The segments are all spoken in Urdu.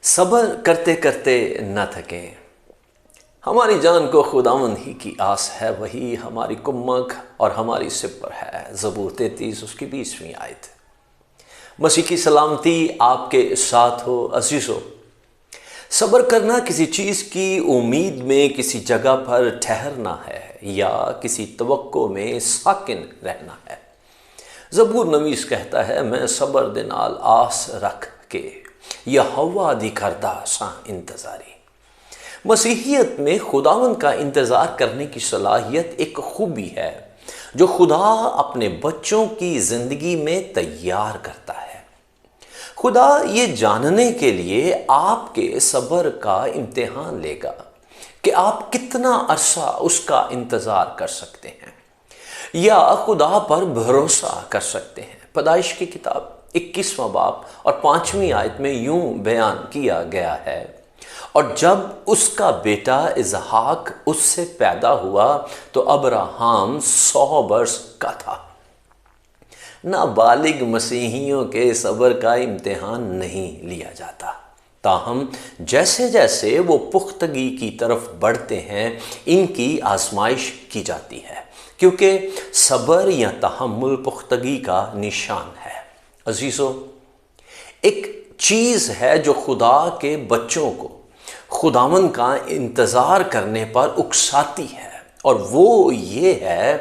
صبر کرتے کرتے نہ تھکیں، ہماری جان کو خداوند ہی کی آس ہے، وہی ہماری کمک اور ہماری سپر ہے۔ زبور 33 اس کی 20ویں آیت۔ مسیح کی سلامتی آپ کے ساتھ ہو عزیزو۔ صبر کرنا کسی چیز کی امید میں کسی جگہ پر ٹھہرنا ہے یا کسی توقع میں ساکن رہنا ہے۔ زبور نویس کہتا ہے، میں صبر دے نال آس رکھ کے یہوہ دی کردہ ساں انتظاری۔ مسیحیت میں خداوند کا انتظار کرنے کی صلاحیت ایک خوبی ہے جو خدا اپنے بچوں کی زندگی میں تیار کرتا ہے۔ خدا یہ جاننے کے لیے آپ کے صبر کا امتحان لے گا کہ آپ کتنا عرصہ اس کا انتظار کر سکتے ہیں یا خدا پر بھروسہ کر سکتے ہیں۔ پیدائش کی کتاب 21واں باب اور 5ویں آیت میں یوں بیان کیا گیا ہے، اور جب اس کا بیٹا اسحاق اس سے پیدا ہوا تو ابراہیم 100 برس کا تھا۔ نابالغ مسیحیوں کے صبر کا امتحان نہیں لیا جاتا، تاہم جیسے جیسے وہ پختگی کی طرف بڑھتے ہیں ان کی آزمائش کی جاتی ہے، کیونکہ صبر یا تحمل پختگی کا نشان ہے۔ عزیزو، ایک چیز ہے جو خدا کے بچوں کو خداوند کا انتظار کرنے پر اکساتی ہے، اور وہ یہ ہے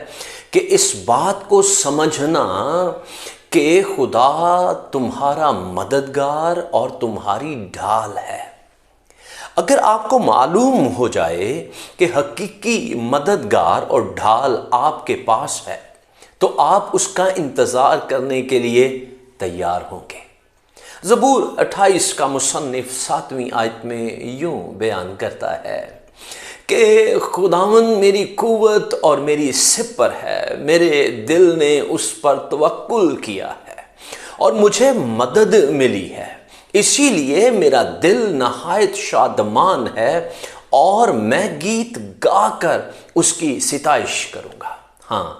کہ اس بات کو سمجھنا کہ خدا تمہارا مددگار اور تمہاری ڈھال ہے۔ اگر آپ کو معلوم ہو جائے کہ حقیقی مددگار اور ڈھال آپ کے پاس ہے تو آپ اس کا انتظار کرنے کے لیے تیار ہوں گے۔ زبور 28 کا مصنف 7ویں آیت میں یوں بیان کرتا ہے کہ خداوند میری قوت اور میری سپر ہے، میرے دل نے اس پر توکل کیا ہے اور مجھے مدد ملی ہے، اسی لیے میرا دل نہایت شادمان ہے اور میں گیت گا کر اس کی ستائش کروں گا۔ ہاں،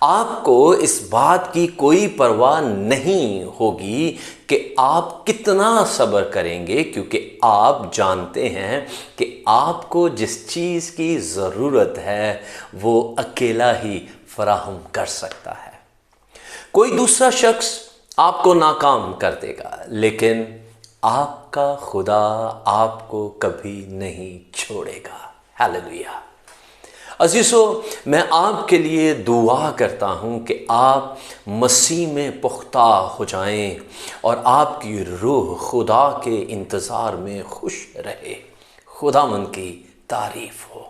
آپ کو اس بات کی کوئی پرواہ نہیں ہوگی کہ آپ کتنا صبر کریں گے، کیونکہ آپ جانتے ہیں کہ آپ کو جس چیز کی ضرورت ہے وہ اکیلا ہی فراہم کر سکتا ہے۔ کوئی دوسرا شخص آپ کو ناکام کر دے گا، لیکن آپ کا خدا آپ کو کبھی نہیں چھوڑے گا۔ ہاللیلویہ۔ عزیزو، میں آپ کے لیے دعا کرتا ہوں کہ آپ مسیح میں پختہ ہو جائیں اور آپ کی روح خدا کے انتظار میں خوش رہے۔ خداوند کی تعریف ہو۔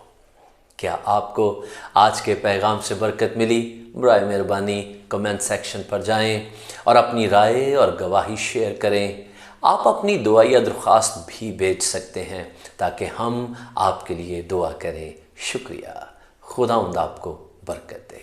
کیا آپ کو آج کے پیغام سے برکت ملی؟ برائے مہربانی کمنٹ سیکشن پر جائیں اور اپنی رائے اور گواہی شیئر کریں۔ آپ اپنی دعائیا درخواست بھی بھیج سکتے ہیں تاکہ ہم آپ کے لیے دعا کریں۔ شکریہ۔ خداوند آپ کو برکت دے۔